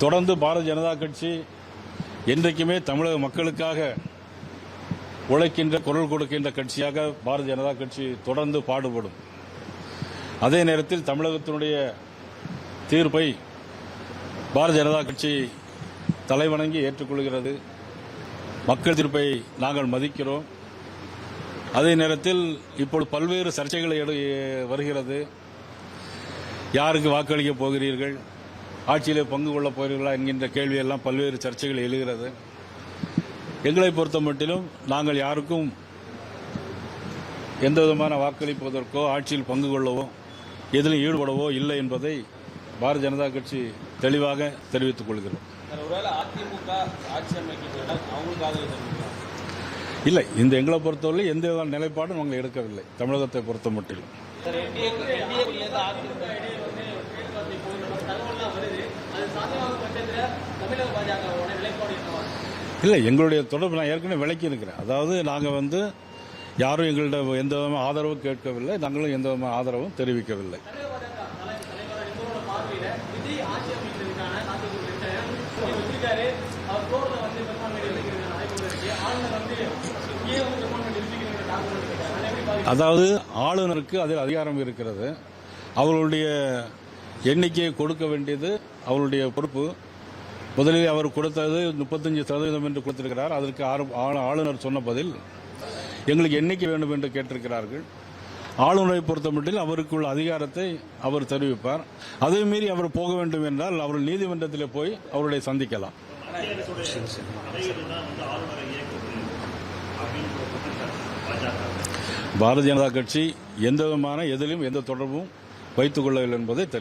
தொடர்ந்து பாரதிய ஜனதா கட்சி என்றைக்குமே தமிழக மக்களுக்காக உழைக்கின்ற குரல் கொடுக்கின்ற கட்சியாக பாரதிய ஜனதா கட்சி தொடர்ந்து பாடுபடும். அதே நேரத்தில் தமிழகத்தினுடைய தீர்ப்பை பாரதிய ஜனதா கட்சி தலைவணங்கி ஏற்றுக்கொள்கிறது. மக்கள் தீர்ப்பை நாங்கள் மதிக்கிறோம். அதே நேரத்தில் இப்பொழுது பல்வேறு சர்ச்சைகள் வருகிறது. யாருக்கு வாக்களிக்கப் போகிறீர்கள், ஆட்சியிலே பங்கு கொள்ளப் போகிறீர்களா என்கின்ற கேள்வியெல்லாம் பல்வேறு சர்ச்சைகள் எழுகிறது. எங்களை பொறுத்த மட்டிலும் நாங்கள் யாருக்கும் எந்த விதமான வாக்களிப்பதற்கோ ஆட்சியில் பங்கு கொள்ளவோ எதிலும் ஈடுபடவோ இல்லை என்பதை பாரதிய ஜனதா கட்சி தெளிவாக தெரிவித்துக் கொள்கிறோம். இல்லை, இந்த எங்களை பொறுத்தவரை எந்த விதமான நிலைப்பாடும் நாங்கள் எடுக்கவில்லை. தமிழகத்தை பொறுத்த மட்டிலும் இல்லை, எங்களுடைய தொடர்பு நான் ஏற்கனவே விளக்கி இருக்கிறேன். அதாவது நாங்கள் யாரும் எங்கள்கிட்ட எந்த விதமான ஆதரவும் கேட்கவில்லை, நாங்களும் எந்த விதமான ஆதரவும் தெரிவிக்கவில்லை. அதாவது ஆளுநருக்கு அதில் அதிகாரம் இருக்கிறது. அவர்களுடைய எண்ணிக்கையை கொடுக்க வேண்டியது அவருடைய பொறுப்பு. முதலில் அவர் கொடுத்தது 35% என்று கொடுத்திருக்கிறார். அதற்கு ஆளுநர் சொன்ன பதில் எங்களுக்கு எண்ணிக்கை வேண்டும் என்று கேட்டிருக்கிறார்கள். ஆளுநரை பொறுத்த மட்டும் அவருக்குள்ள அதிகாரத்தை அவர் தெரிவிப்பார். அதே மீறி அவர் போக வேண்டும் என்றால் அவர் நீதிமன்றத்தில் போய் அவர்களை சந்திக்கலாம். பாரதிய ஜனதா கட்சி எந்த விதமான எதிலும் எந்த தொடர்பும் வைத்துக் கொள்ளவில்லை என்பதை தெரிவித்தார்.